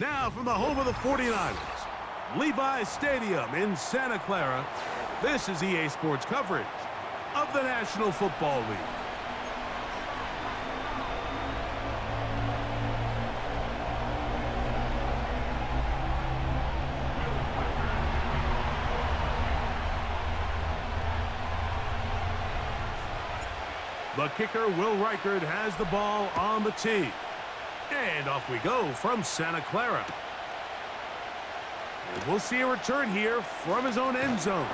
Now from the home of the 49ers, Levi's Stadium in Santa Clara, this is EA Sports coverage of the National Football League. The kicker, Will Reichard, has the ball on the tee. And off we go from Santa Clara. And we'll see a return here from his own end zone.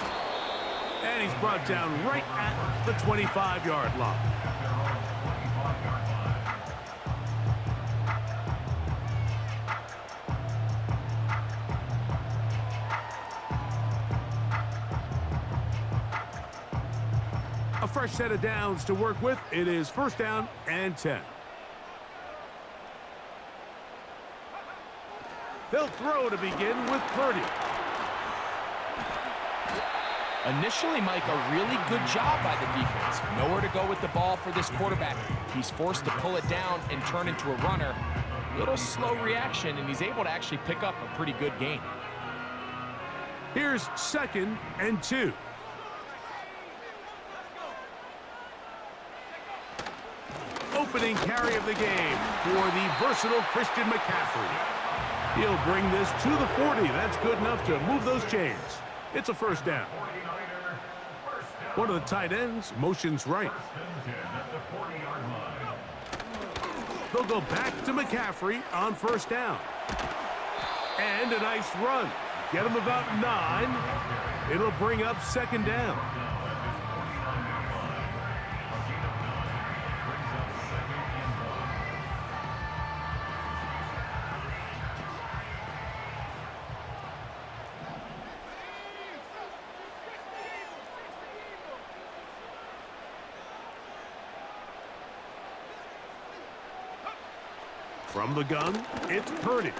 And he's brought down right at the 25-yard line. A fresh set of downs to work with. It is first down and 10. They'll throw to begin with Purdy. Initially, Mike, a really good job by the defense. Nowhere to go with the ball for this quarterback. He's forced to pull it down and turn into a runner. Little slow reaction, and he's able to actually pick up a pretty good gain. Here's second and 2. Opening carry of the game for the versatile Christian McCaffrey. He'll bring this to the 40. That's good enough to move those chains. It's a first down. One of the tight ends motions right. They'll go back to McCaffrey on first down. And a nice run. Get him about 9. It'll bring up second down. From the gun, it's Purdy.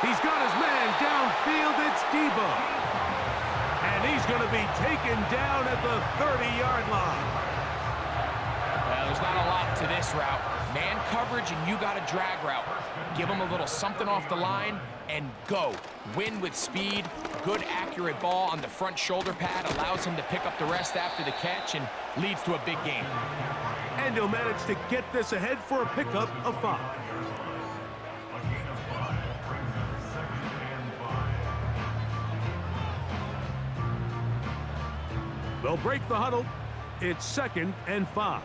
He's got his man downfield. It's Debo. And he's going to be taken down at the 30-yard line. Well, there's not a lot to this route. Man coverage, and you got a drag route. Give him a little something off the line and go. Win with speed. Good, accurate ball on the front shoulder pad allows him to pick up the rest after the catch and leads to a big gain. And he'll manage to get this ahead for a pickup of 5. They'll break the huddle. It's second and 5.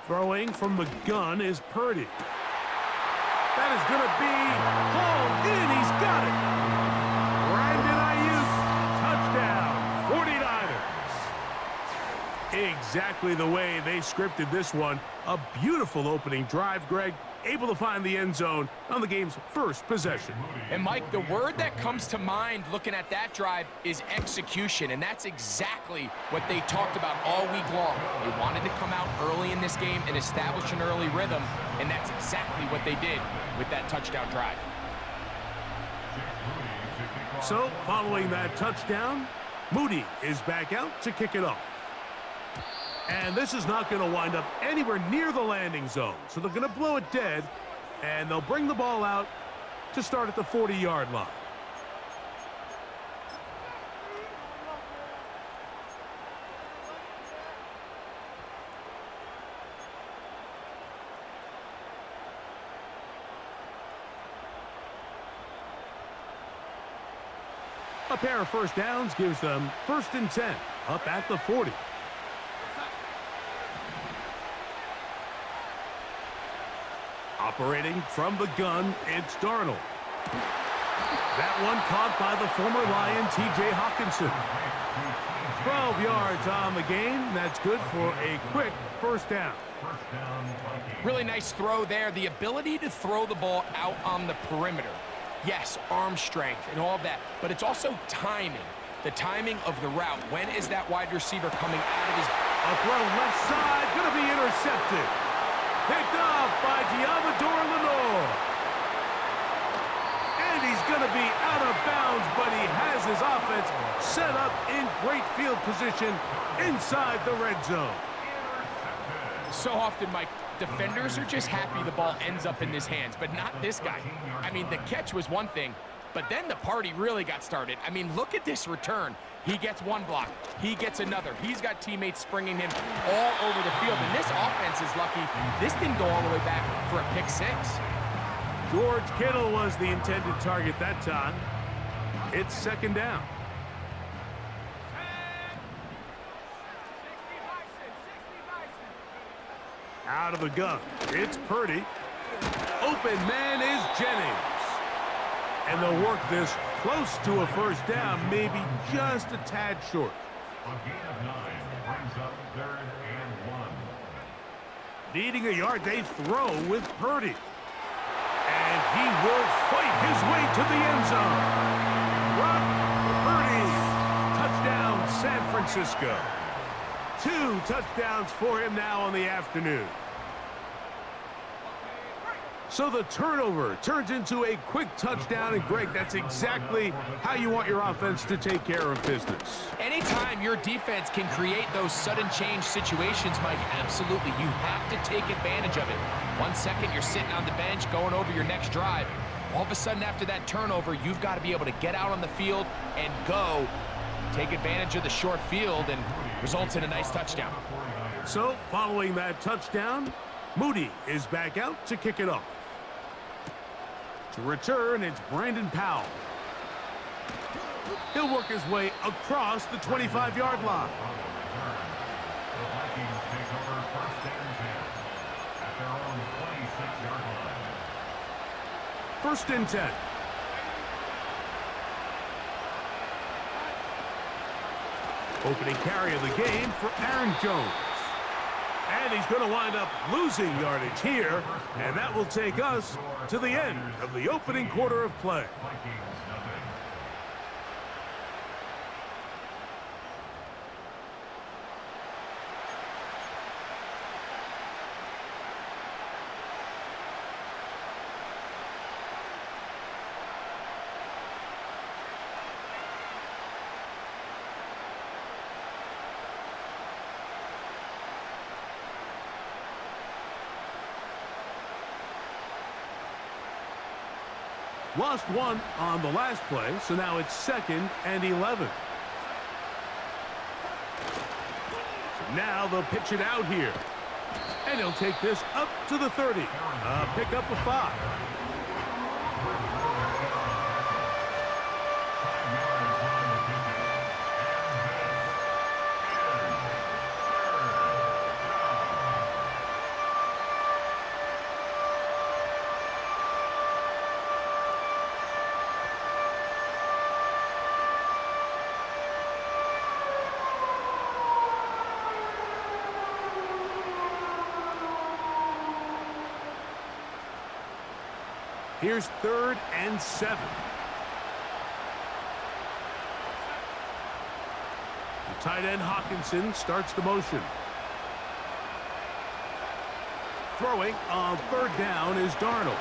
Throwing from the gun is Purdy. That is going to be hauled in. He's got it. Brandon Ayuk, touchdown, 49ers. Exactly the way they scripted this one. A beautiful opening drive, Greg. Able to find the end zone on the game's first possession. And, Mike, the word that comes to mind looking at that drive is execution, and that's exactly what they talked about all week long. They wanted to come out early in this game and establish an early rhythm, and that's exactly what they did with that touchdown drive. So, following that touchdown, Moody is back out to kick it off. And this is not going to wind up anywhere near the landing zone. So they're going to blow it dead, and they'll bring the ball out to start at the 40-yard line. A pair of first downs gives them first and 10 up at the 40. Operating from the gun, it's Darnold. That one caught by the former Lion, T.J. Hawkinson. 12 yards on the game. That's good for a quick first down. Really nice throw there. The ability to throw the ball out on the perimeter. Yes, arm strength and all of that, but it's also timing. The timing of the route. When is that wide receiver coming out of his... A throw left side, going to be intercepted. Picked off by Diamador Lenore. And he's going to be out of bounds, but he has his offense set up in great field position inside the red zone. So often, Mike, Defenders are just happy the ball ends up in his hands, but not this guy. I mean, the catch was one thing, but then the party really got started. I mean, look at this return. He gets one block. He gets another. He's got teammates springing him all over the field, and this offense is lucky. This didn't go all the way back for a pick six. George Kittle was the intended target that time. It's second down. Out of the gun, it's Purdy. Open man is Jennings. And they'll work this close to a first down, maybe just a tad short. A gain of 9 brings up 3rd and 1. Needing a yard, they throw with Purdy. And he will fight his way to the end zone. Brock Purdy. Touchdown, San Francisco. 2 touchdowns for him now on the afternoon. So the turnover turns into a quick touchdown, and Greg, that's exactly how you want your offense to take care of business. Anytime your defense can create those sudden change situations, Mike, absolutely, you have to take advantage of it. 1 second, you're sitting on the bench going over your next drive. All of a sudden, after that turnover, you've got to be able to get out on the field and go. Take advantage of the short field, and results in a nice touchdown. So, following that touchdown, Moody is back out to kick it off. To return, it's Brandon Powell. He'll work his way across the 25-yard line. The Vikings take over 1st and 10 at their own 26-yard line. 1st and 10. Opening carry of the game for Aaron Jones. And he's going to wind up losing yardage here, and that will take us to the end of the opening quarter of play. Vikings nothing. Lost one on the last play, so now it's 2nd and 11. So now they'll pitch it out here. And he'll take this up to the 30. Pick up a 5. Here's 3rd and 7. The tight end Hawkinson starts the motion. Throwing on 3rd down is Darnold.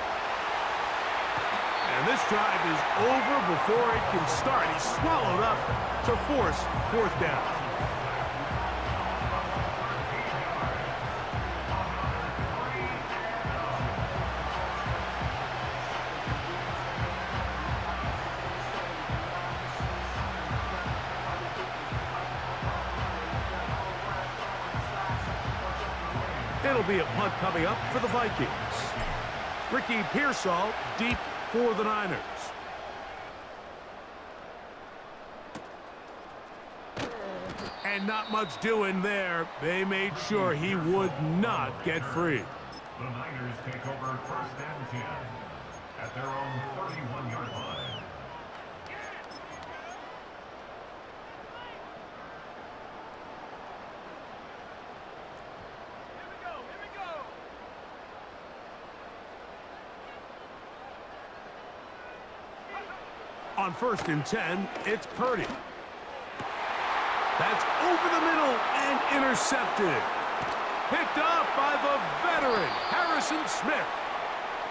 And this drive is over before it can start. He's swallowed up to force 4th down. It'll be a punt coming up for the Vikings. Ricky Pearsall deep for the Niners. And not much doing there. They made sure he would not get free. The Niners take over 1st and 10 at their own 31-yard line. On 1st and 10, it's Purdy. That's over the middle and intercepted. Picked off by the veteran, Harrison Smith.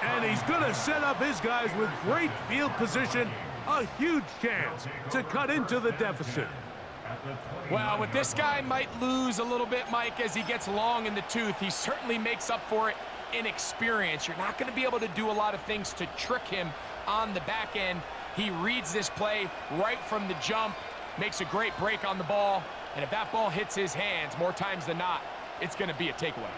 And he's going to set up his guys with great field position. A huge chance to cut into the deficit. at the 29. Well, with this guy might lose a little bit, Mike, as he gets long in the tooth. He certainly makes up for it in experience. You're not going to be able to do a lot of things to trick him on the back end. He reads this play right from the jump, makes a great break on the ball, and if that ball hits his hands more times than not, it's going to be a takeaway.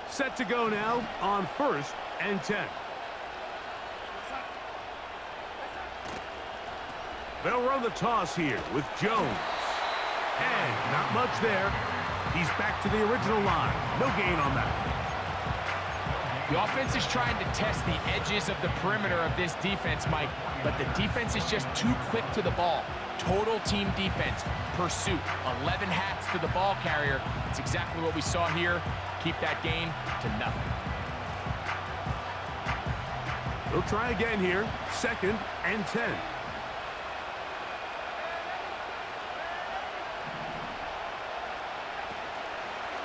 Set to go now on 1st and 10. They'll run the toss here with Jones. And not much there. He's back to the original line. No gain on that. The offense is trying to test the edges of the perimeter of this defense, Mike, but the defense is just too quick to the ball. Total team defense, pursuit, 11 hats to the ball carrier. It's exactly what we saw here. Keep that gain to nothing. They'll try again here, 2nd and 10.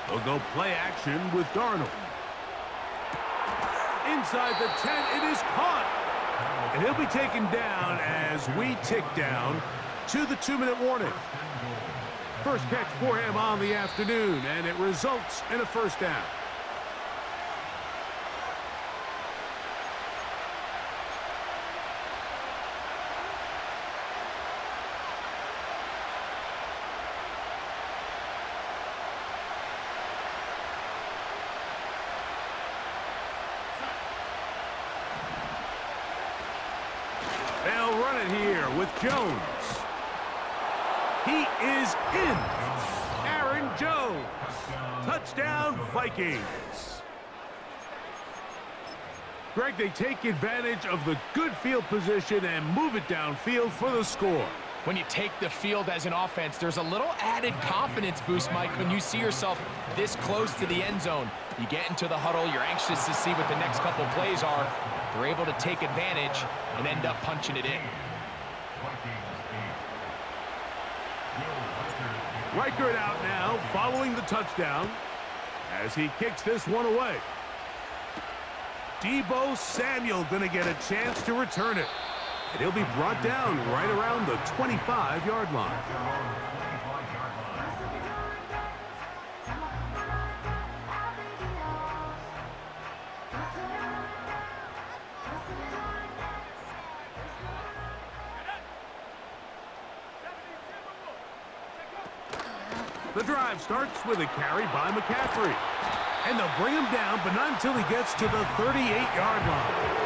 They'll go play action with Darnold. Inside the 10, it is caught. And he'll be taken down as we tick down to the 2-minute warning. First catch for him on the afternoon, and it results in a first down. They'll run it here with Jones. He is in. Aaron Jones. Touchdown, Vikings. Greg, they take advantage of the good field position and move it downfield for the score. When you take the field as an offense, there's a little added confidence boost, Mike, when you see yourself this close to the end zone. You get into the huddle, you're anxious to see what the next couple plays are. They're able to take advantage and end up punching it in. Reichert out now, following the touchdown, as he kicks this one away. Deebo Samuel going to get a chance to return it. And he'll be brought down right around the 25-yard line. The drive starts with a carry by McCaffrey. And they'll bring him down, but not until he gets to the 38-yard line.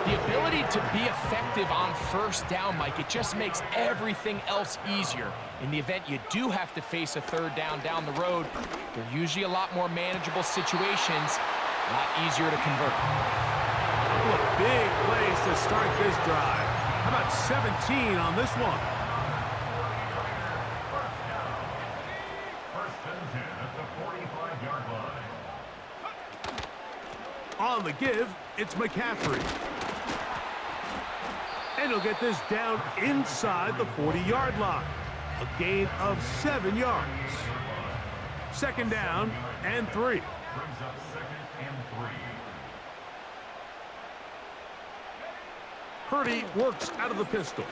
The ability to be effective on first down, Mike, it just makes everything else easier. In the event you do have to face a third down the road, they're usually a lot more manageable situations, a lot easier to convert. Couple of big plays to start this drive. How about 17 on this one? On the give, it's McCaffrey. And he'll get this down inside the 40-yard line. A gain of 7 yards. 2nd down and 3. Brings up 2nd and 3. Purdy works out of the pistol.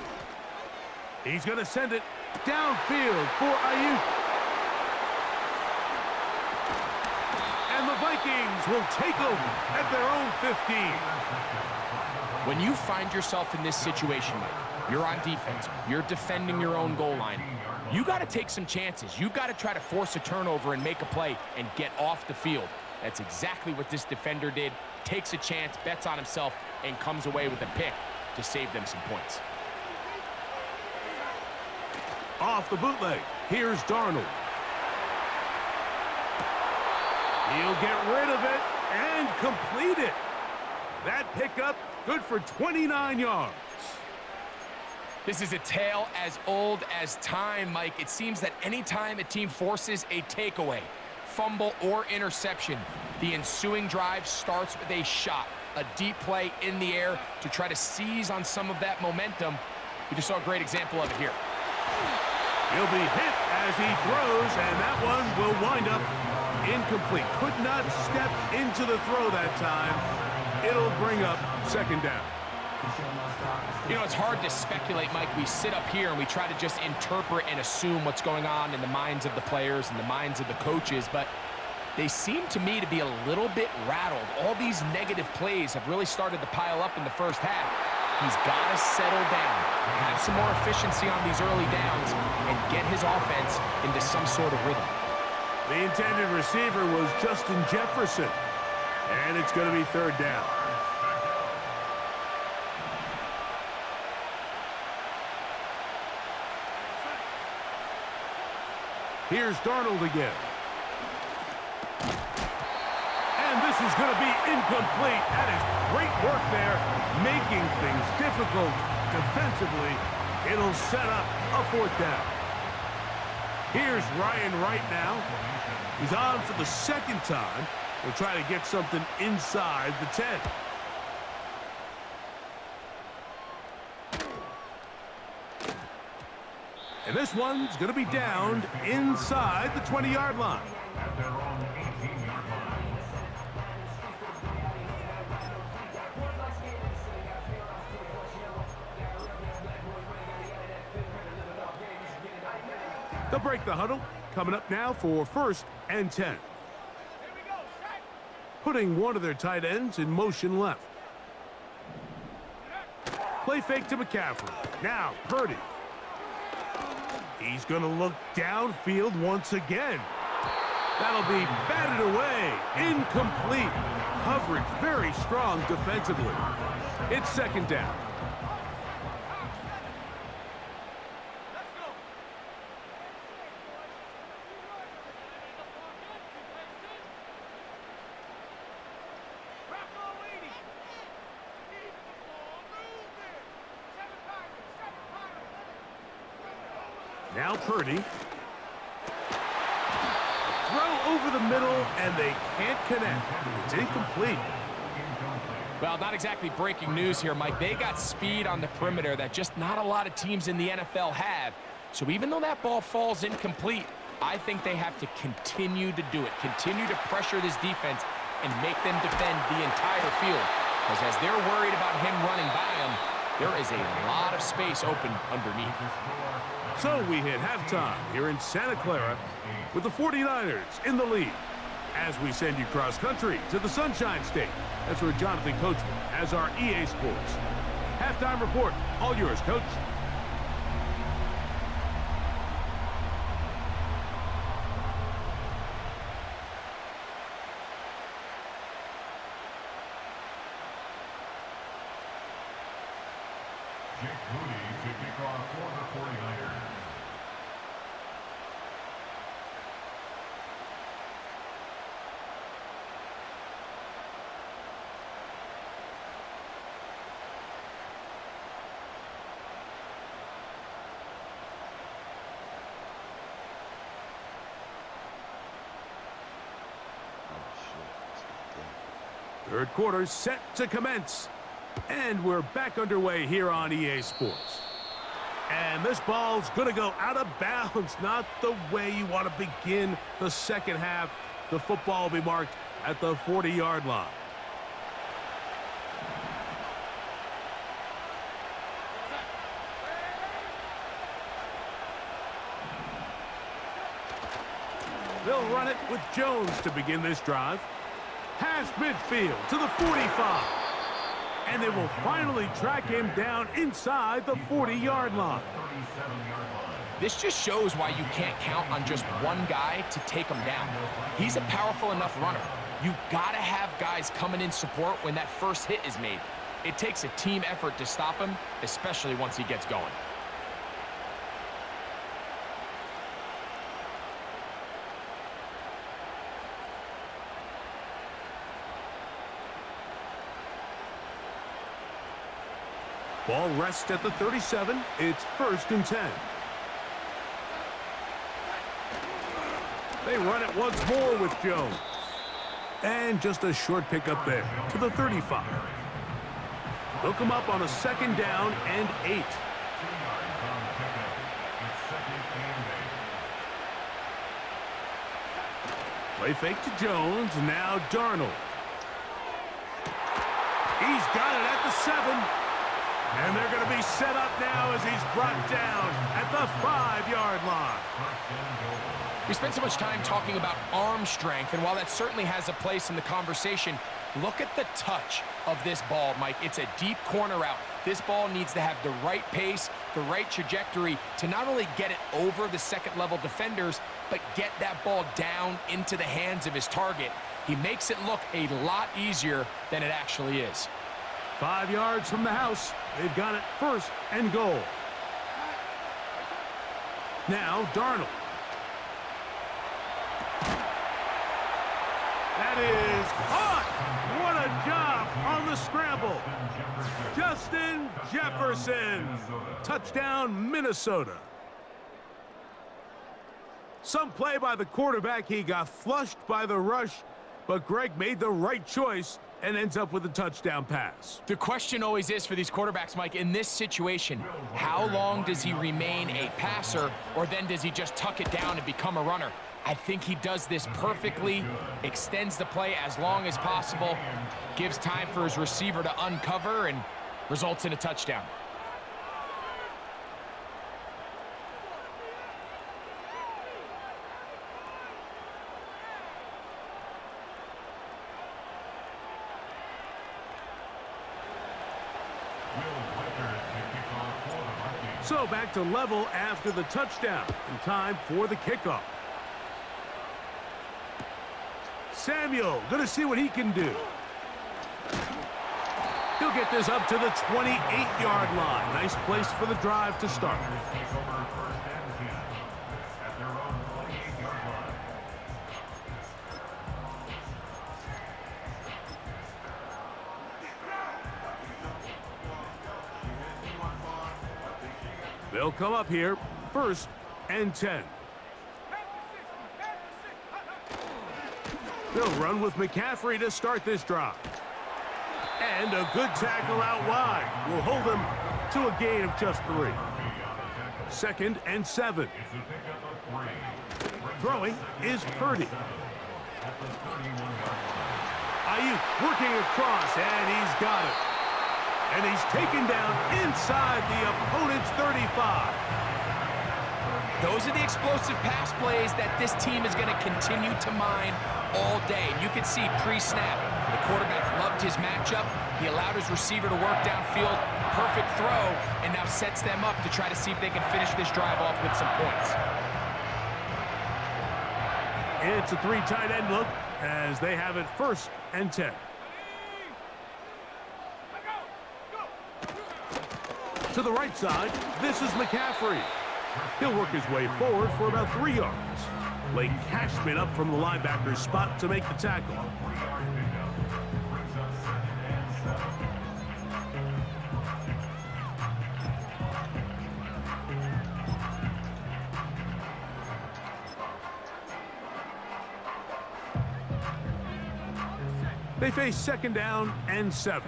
He's going to send it downfield for Ayuk. And the Vikings will take over at their own 15. When you find yourself in this situation, Mike, you're on defense, you're defending your own goal line, you got to take some chances. You got to try to force a turnover and make a play and get off the field. That's exactly what this defender did. Takes a chance, bets on himself, and comes away with a pick to save them some points. Off the bootleg, here's Darnold. He'll get rid of it and complete it. That pickup good for 29 yards. This is a tale as old as time, Mike. It seems that anytime a team forces a takeaway, fumble, or interception, the ensuing drive starts with a shot, a deep play in the air to try to seize on some of that momentum. We just saw a great example of it here. He'll be hit as he throws, and that one will wind up incomplete. Could not step into the throw that time. It'll bring up second down. You know, it's hard to speculate, Mike. We sit up here and we try to just interpret and assume what's going on in the minds of the players and the minds of the coaches, but they seem to me to be a little bit rattled. All these negative plays have really started to pile up in the first half. He's got to settle down, have some more efficiency on these early downs, and get his offense into some sort of rhythm. The intended receiver was Justin Jefferson, and it's going to be third down. Here's Darnold again. And this is going to be incomplete. That is great work there, making things difficult defensively. It'll set up a fourth down. Here's Ryan Wright now. He's on for the second time. He'll try to get something inside the 10. And this one's going to be downed inside the 20-yard line. At their own 18-yard line. They'll break the huddle. Coming up now for 1st and 10. Putting one of their tight ends in motion left. Play fake to McCaffrey. Now Purdy. He's going to look downfield once again. That'll be batted away. Incomplete. Coverage very strong defensively. It's second down. Now Purdy. Throw over the middle, and they can't connect. It's incomplete. Well, not exactly breaking news here, Mike. They got speed on the perimeter that just not a lot of teams in the NFL have. So even though that ball falls incomplete, I think they have to continue to do it. Continue to pressure this defense and make them defend the entire field. Because as they're worried about him running by them, there is a lot of space open underneath. So we hit halftime here in Santa Clara with the 49ers in the lead. As we send you cross-country to the Sunshine State. That's where Jonathan Coachman has our EA Sports halftime report. All yours, Coach. Jake Moody to kick off for the 49ers. Third quarter set to commence. And we're back underway here on EA Sports. And this ball's going to go out of bounds. Not the way you want to begin the second half. The football will be marked at the 40-yard line. They'll run it with Jones to begin this drive. Past midfield to the 45. And they will finally track him down inside the 40-yard line. This just shows why you can't count on just one guy to take him down. He's a powerful enough runner. You gotta have guys coming in support when that first hit is made. It takes a team effort to stop him, especially once he gets going. Ball rests at the 37. It's 1st and 10. They run it once more with Jones. And just a short pickup there to the 35. They'll come up on a 2nd down and 8. 2 yards on the pickup. It's 2nd and 8. Play fake to Jones. Now Darnold. He's got it at the 7. And they're going to be set up now as he's brought down at the 5-yard line. We spent so much time talking about arm strength, and while that certainly has a place in the conversation, look at the touch of this ball, Mike. It's a deep corner route. This ball needs to have the right pace, the right trajectory to not only get it over the second-level defenders, but get that ball down into the hands of his target. He makes it look a lot easier than it actually is. 5 yards from the house. They've got it 1st and goal. Now Darnold. That is caught. What a job on the scramble. Justin Jefferson. Touchdown, Minnesota. Some play by the quarterback. He got flushed by the rush, but Greg made the right choice and ends up with a touchdown pass. The question always is for these quarterbacks, Mike, in this situation, how long does he remain a passer, or then does he just tuck it down and become a runner? I think he does this perfectly, extends the play as long as possible, gives time for his receiver to uncover, and results in a touchdown. So back to level after the touchdown, and time for the kickoff. Samuel going to see what he can do. He'll get this up to the 28-yard line. Nice place for the drive to start. They'll come up here, 1st and 10. They'll run with McCaffrey to start this drive. And a good tackle out wide will hold them to a gain of just 3. 2nd and 7. Throwing is Purdy. Ayuk working across, and he's got it. And he's taken down inside the opponent's 35. Those are the explosive pass plays that this team is going to continue to mine all day. And you can see pre-snap, the quarterback loved his matchup. He allowed his receiver to work downfield, perfect throw, and now sets them up to try to see if they can finish this drive off with some points. It's a 3 tight end look as they have it 1st and 10. To the right side, this is McCaffrey. He'll work his way forward for about 3 yards. Blake Cashman up from the linebacker's spot to make the tackle. They face 2nd down and 7.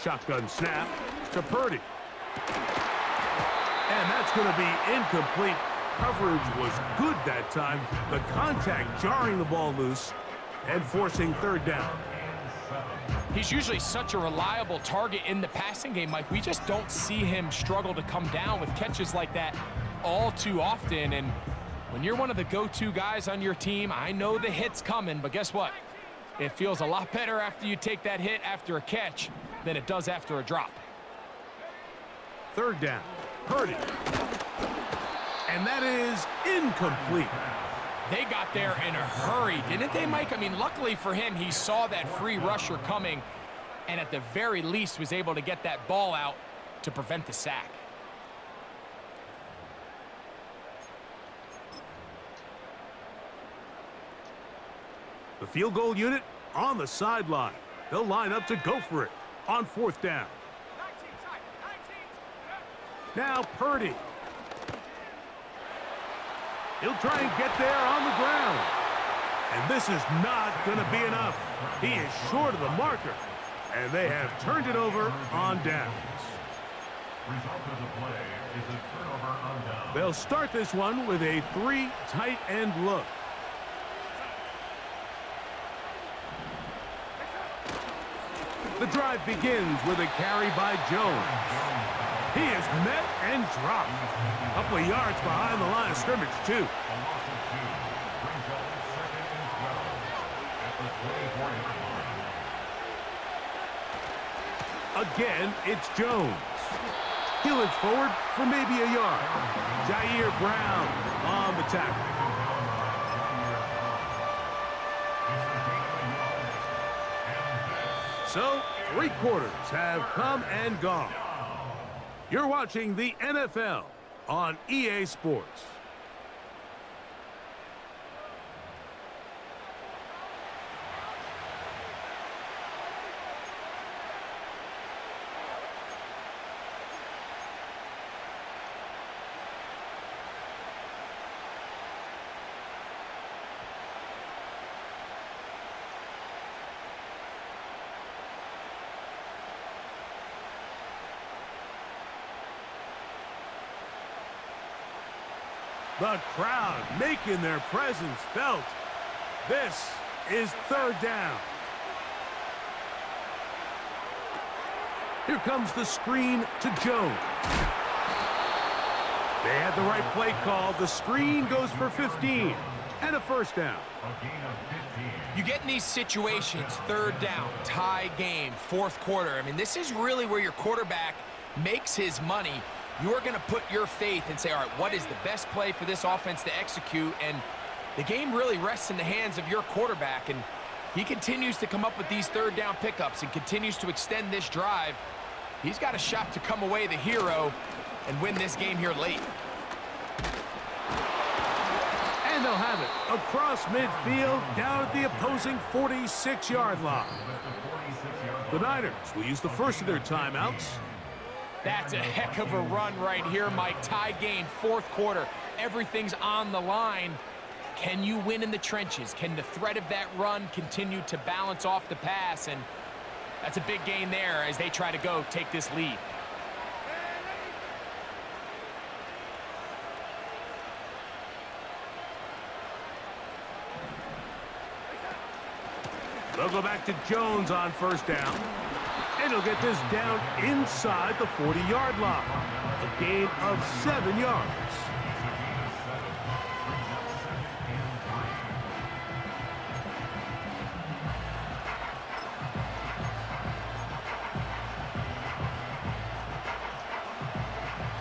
Shotgun snap to Purdy. And that's going to be incomplete. Coverage was good that time. The contact jarring the ball loose and forcing 3rd down. He's usually such a reliable target in the passing game, Mike. We just don't see him struggle to come down with catches like that all too often. And when you're one of the go-to guys on your team, I know the hit's coming, but guess what? It feels a lot better after you take that hit after a catch than it does after a drop. 3rd down, Purdy. And that is incomplete. They got there in a hurry, didn't they, Mike? I mean, luckily for him, he saw that free rusher coming and at the very least was able to get that ball out to prevent the sack. The field goal unit on the sideline. They'll line up to go for it on 4th down. Now Purdy. He'll try and get there on the ground. And this is not going to be enough. He is short of the marker. And they have turned it over on downs. Result of the play is a turnover on down. They'll start this one with a 3 tight end look. The drive begins with a carry by Jones. He is met and dropped. A couple of yards behind the line of scrimmage, too. A loss of 2 brings up 2nd and 12 at the 24-yard line. Again, it's Jones. He looks forward for maybe a yard. Jair Brown on the tackle. So, 3 quarters have come and gone. You're watching the NFL on EA Sports. The crowd making their presence felt. This is 3rd down. Here comes the screen to Jones. They had the right play call. The screen goes for 15 and a 1st down. A gain of 15. You get in these situations, 3rd down, tie game, 4th quarter. I mean, this is really where your quarterback makes his money. You're going to put your faith and say, all right, what is the best play for this offense to execute? And the game really rests in the hands of your quarterback. And he continues to come up with these 3rd down pickups and continues to extend this drive. He's got a shot to come away the hero and win this game here late. And they'll have it across midfield down at the opposing 46-yard line. The Niners will use the first of their timeouts. That's a heck of a run right here, Mike. Tie game, 4th quarter. Everything's on the line. Can you win in the trenches? Can the threat of that run continue to balance off the pass? And that's a big gain there as they try to go take this lead. They'll go back to Jones on 1st down. And he'll get this down inside the 40-yard line. A gain of 7 yards.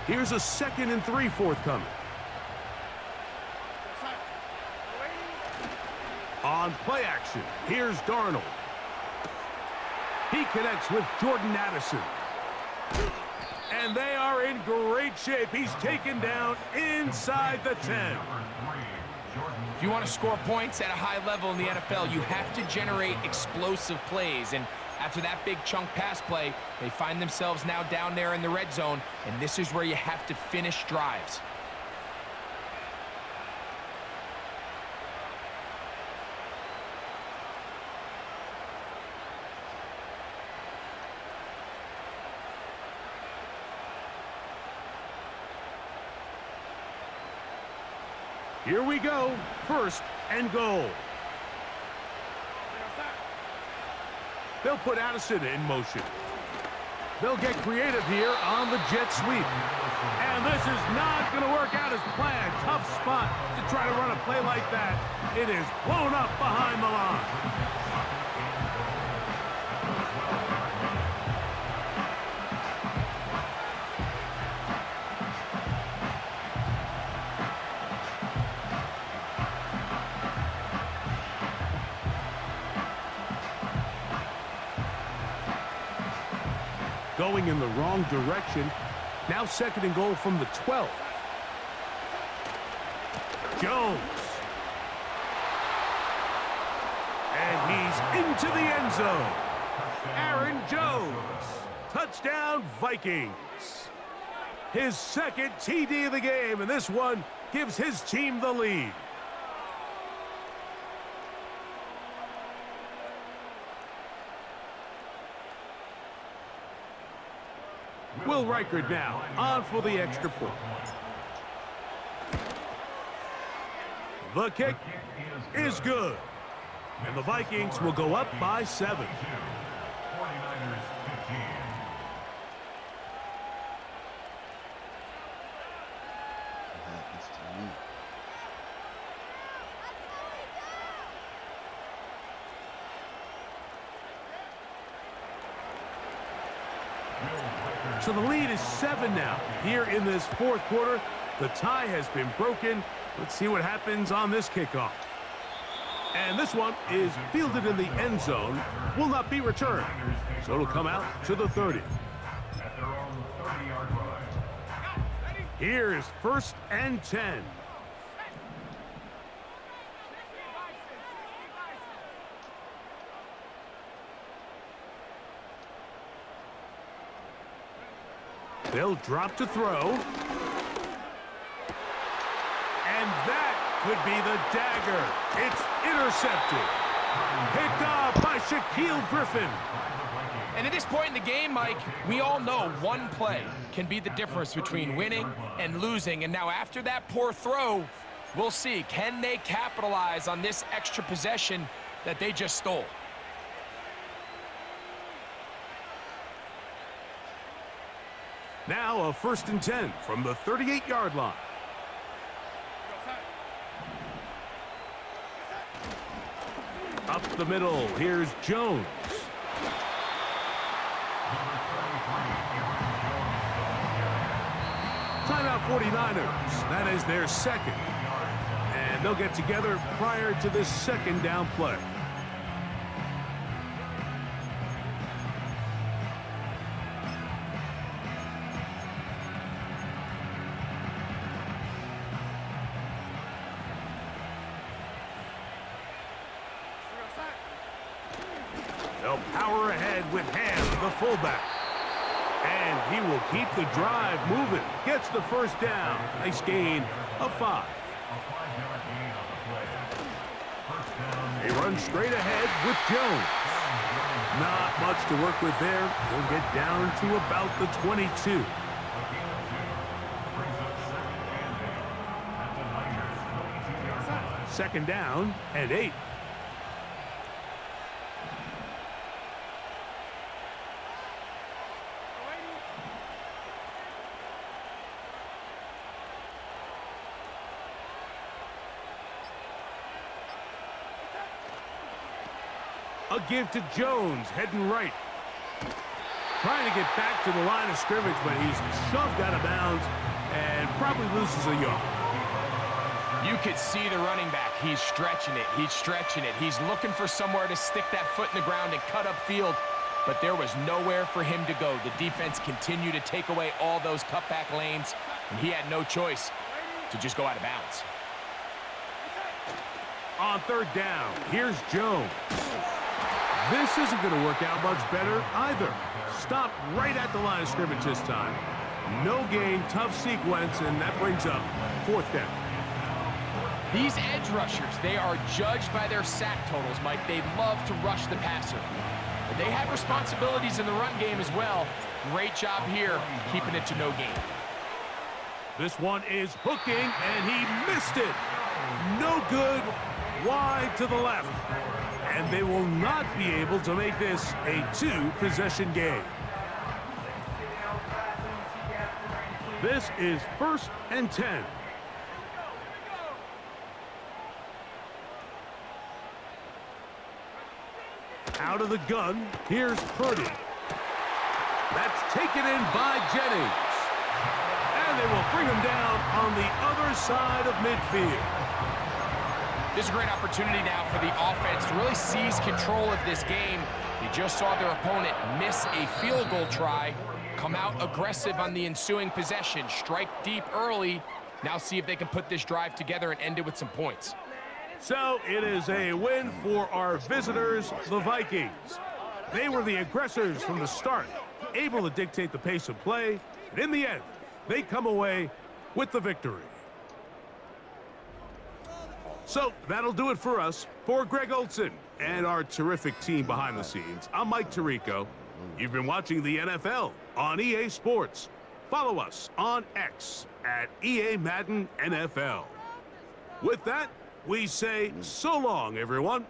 Here's a 2nd and 3 forthcoming. On play action, here's Darnold. He connects with Jordan Addison. And they are in great shape. He's taken down inside the 10. If you want to score points at a high level in the NFL, you have to generate explosive plays. And after that big chunk pass play, they find themselves now down there in the red zone. And this is where you have to finish drives. Here we go. 1st and goal. They'll put Addison in motion. They'll get creative here on the jet sweep. And this is not going to work out as planned. Tough spot to try to run a play like that. It is blown up behind the line. Going in the wrong direction. Now 2nd and goal from the 12. Jones. And he's into the end zone. Aaron Jones. Touchdown, Vikings. His 2nd TD of the game, and this one gives his team the lead. Will Reichert now on for the extra point. The kick is good. And the Vikings will go up by 7. 49ers 15. Happens to me. So the lead is 7 now. Here in this fourth quarter, the tie has been broken. Let's see what happens on this kickoff. And this one is fielded in the end zone, will not be returned. So it'll come out to the 30. At their own 30-yard line. Here's 1st and 10. They'll drop to throw. And that could be the dagger. It's intercepted. Picked off by Shaquille Griffin. And at this point in the game, Mike, we all know one play can be the difference between winning and losing. And now after that poor throw, we'll see, can they capitalize on this extra possession that they just stole? Now a 1st and 10 from the 38-yard line. Up the middle, here's Jones. Timeout 49ers. That is their 2nd. And they'll get together prior to this 2nd down play. They'll power ahead with Ham, the fullback. And he will keep the drive moving. Gets the 1st down. Nice gain of 5. A 5-yard gain on the play. 1st down. They run straight ahead with Jones. Not much to work with there. He'll get down to about the 22. A gain of 2. Brings up 2nd and 8. At the Niners 22-yard line. 2nd down and 8. A give to Jones, heading right. Trying to get back to the line of scrimmage, but he's shoved out of bounds and probably loses a yard. You could see the running back. He's stretching it. He's stretching it. He's looking for somewhere to stick that foot in the ground and cut up field, but there was nowhere for him to go. The defense continued to take away all those cutback lanes, and he had no choice to just go out of bounds. On 3rd down, here's Jones. This isn't going to work out much better either. Stopped right at the line of scrimmage this time. No gain, tough sequence, and that brings up 4th down. These edge rushers, they are judged by their sack totals, Mike. They love to rush the passer. But they have responsibilities in the run game as well. Great job here, keeping it to no gain. This one is hooking, and he missed it. No good, wide to the left. And they will not be able to make this a 2-possession game. This is 1st and 10. Out of the gun, here's Purdy. That's taken in by Jennings. And they will bring him down on the other side of midfield. This is a great opportunity now for the offense to really seize control of this game. They just saw their opponent miss a field goal try, come out aggressive on the ensuing possession, strike deep early. Now see if they can put this drive together and end it with some points. So it is a win for our visitors, the Vikings. They were the aggressors from the start, able to dictate the pace of play, and in the end, they come away with the victory. So that'll do it for us. For Greg Olson and our terrific team behind the scenes, I'm Mike Tirico. You've been watching the NFL on EA Sports. Follow us on X at EA Madden NFL. With that, we say so long, everyone.